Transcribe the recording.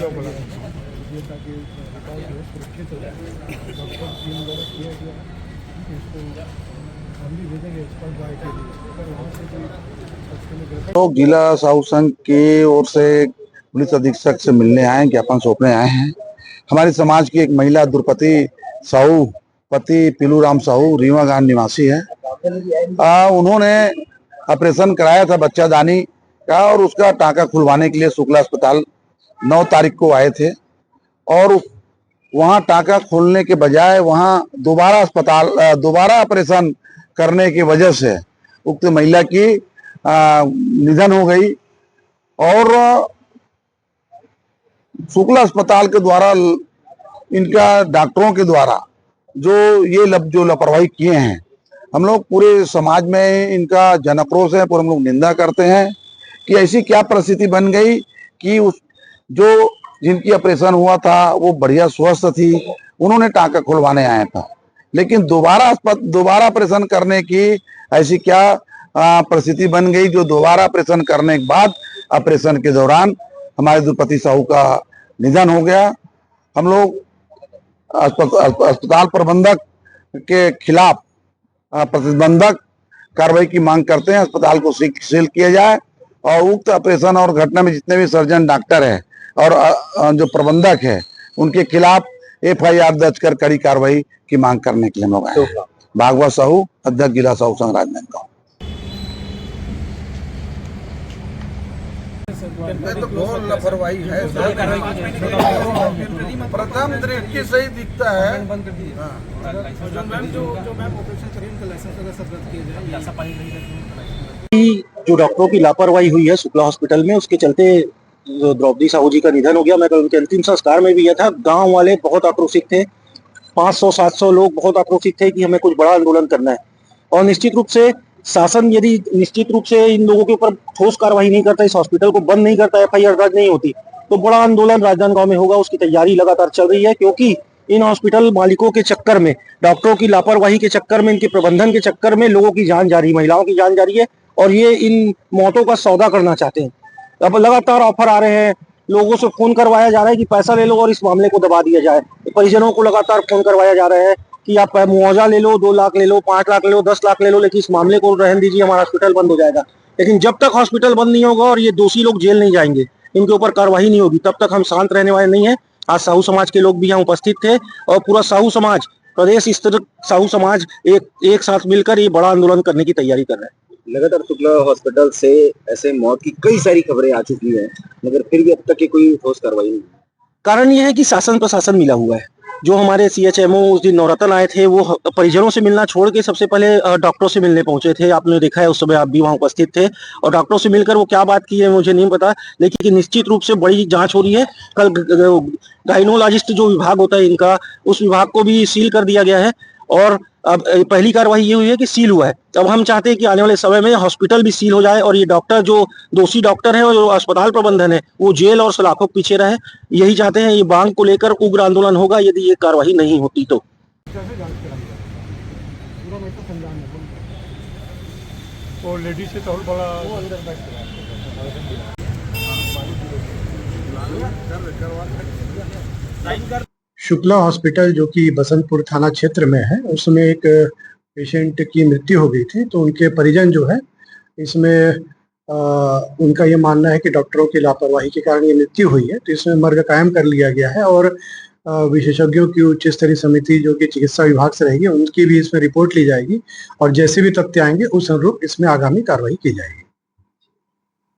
ये ताकि रिकॉर्ड जो है सुरक्षित हो जाए। डॉक्टर टीम द्वारा किया गया इसको हम भी भेजेंगे एक्सपर्ट ड्राइव के लिए, अगर वहाँ से कोई तो जिला साहू संघ की ओर से पुलिस अधीक्षक से मिलने आए, ज्ञापन सौंपने आए हैं। हमारे समाज की एक महिला द्रुपति साहू, पति पीलूराम साहू रीवा गांव निवासी है। उन्होंने ऑपरेशन कराया था बच्चादानी का और उसका टाँका खुलवाने के लिए शुक्ला अस्पताल 9 तारीख को आए थे और वहां टाँका खोलने के बजाय वहां दोबारा ऑपरेशन करने की वजह से उक्त महिला की निधन हो गई और शुक्ला अस्पताल के द्वारा इनका डॉक्टरों के द्वारा जो लापरवाही किए हैं, हम लोग पूरे समाज में इनका जनाक्रोश है, पूरे हम लोग निंदा करते हैं कि ऐसी क्या परिस्थिति बन गई कि जिनकी ऑपरेशन हुआ था वो बढ़िया स्वस्थ थी, उन्होंने टाँका खुलवाने आया था, लेकिन दोबारा ऑपरेशन करने की ऐसी क्या परिस्थिति बन गई जो दोबारा ऑपरेशन करने के बाद ऑपरेशन के दौरान हमारे द्रुपति साहू का निधन हो गया। हम लोग अस्पताल प्रबंधक के खिलाफ प्रतिबंधक कार्रवाई की मांग करते हैं। अस्पताल को सील किया जाए और उक्त ऑपरेशन और घटना में जितने भी सर्जन डॉक्टर है और जो प्रबंधक है उनके खिलाफ FIR दर्ज कर कड़ी कार्रवाई की मांग करने के लिए हम लोग आए हैं। भागवत साहू, अध्यक्ष जिला साहू संघ राजनांदगांव। तो बहुत लापरवाही है। प्रथम दृष्टि से ही दिखता है। जो डॉक्टरों की लापरवाही हुई है शुक्ला हॉस्पिटल में, उसके चलते द्रौपदी साहू जी का निधन हो गया। मैं कल उनके अंतिम संस्कार में भी गया था। गांव वाले बहुत आक्रोशित थे, 500-700 लोग बहुत आक्रोशित थे कि हमें कुछ बड़ा आंदोलन करना है। और निश्चित रूप से शासन यदि निश्चित रूप से इन लोगों के ऊपर ठोस कार्रवाई नहीं करता, इस हॉस्पिटल को बंद नहीं करता, FIR दर्ज नहीं होती, तो बड़ा आंदोलन राजनांदगांव में होगा। उसकी तैयारी लगातार चल रही है, क्योंकि इन हॉस्पिटल मालिकों के चक्कर में, डॉक्टरों की लापरवाही के चक्कर में, इनके प्रबंधन के चक्कर में लोगों की जान जा रही है, महिलाओं की जान जा रही है और ये इन मौतों का सौदा करना चाहते हैं। अब लगातार ऑफर आ रहे हैं, लोगों से फोन करवाया जा रहा है कि पैसा ले लो और इस मामले को दबा दिया जाए। परिजनों को लगातार फोन करवाया जा रहा है कि आप मुआवजा ले लो, 2 लाख ले लो, 5 लाख ले लो, 10 लाख ले लो, लेकिन इस मामले को रहने दीजिए, हमारा हॉस्पिटल बंद हो जाएगा। लेकिन जब तक हॉस्पिटल बंद नहीं होगा और ये दोषी लोग जेल नहीं जाएंगे, इनके ऊपर कार्रवाई नहीं होगी, तब तक हम शांत रहने वाले नहीं है। आज साहू समाज के लोग भी यहाँ उपस्थित थे और पूरा साहू समाज, प्रदेश स्तर साहू समाज एक साथ मिलकर ये बड़ा आंदोलन करने की तैयारी कर रहे हैं। लगातार शुक्ला हॉस्पिटल से ऐसे मौत की कई सारी खबरें आ चुकी हैं, मगर फिर भी अब तक की कोई ठोस कार्रवाई नहीं। कारण यह है कि शासन प्रशासन मिला हुआ है। जो हमारे CHMO उस दिन नवरत्न आए थे, वो परिजनों से मिलना छोड़ के सबसे पहले डॉक्टरों से मिलने पहुंचे थे। आपने देखा है, उस समय आप भी वहां उपस्थित थे और डॉक्टरों से मिलकर वो क्या बात की है मुझे नहीं पता, लेकिन निश्चित रूप से बड़ी जांच हो रही है। कल गाइनोलॉजिस्ट जो विभाग होता है इनका, उस विभाग को भी सील कर दिया गया है और अब पहली कार्रवाई ये हुई है कि सील हुआ है। अब हम चाहते हैं कि आने वाले समय में हॉस्पिटल भी सील हो जाए और ये डॉक्टर, जो दोषी डॉक्टर है और जो अस्पताल प्रबंधन है, वो जेल और सलाखों के पीछे रहे। यही चाहते हैं। ये मांग को लेकर उग्र आंदोलन होगा यदि ये कार्रवाई नहीं होती तो। वो लेडी से तो बड़ा वो अंदर शुक्ला हॉस्पिटल जो कि बसंतपुर थाना क्षेत्र में है, उसमें एक पेशेंट की मृत्यु हो गई थी। तो उनके परिजन जो है, इसमें उनका ये मानना है कि डॉक्टरों की लापरवाही के कारण ये मृत्यु हुई है। तो इसमें मर्ग कायम कर लिया गया है और विशेषज्ञों की उच्च स्तरीय समिति जो कि चिकित्सा विभाग से रहेगी, उनकी भी इसमें रिपोर्ट ली जाएगी और जैसे भी तथ्य आएंगे उस अनुरूप इसमें आगामी कार्रवाई की जाएगी।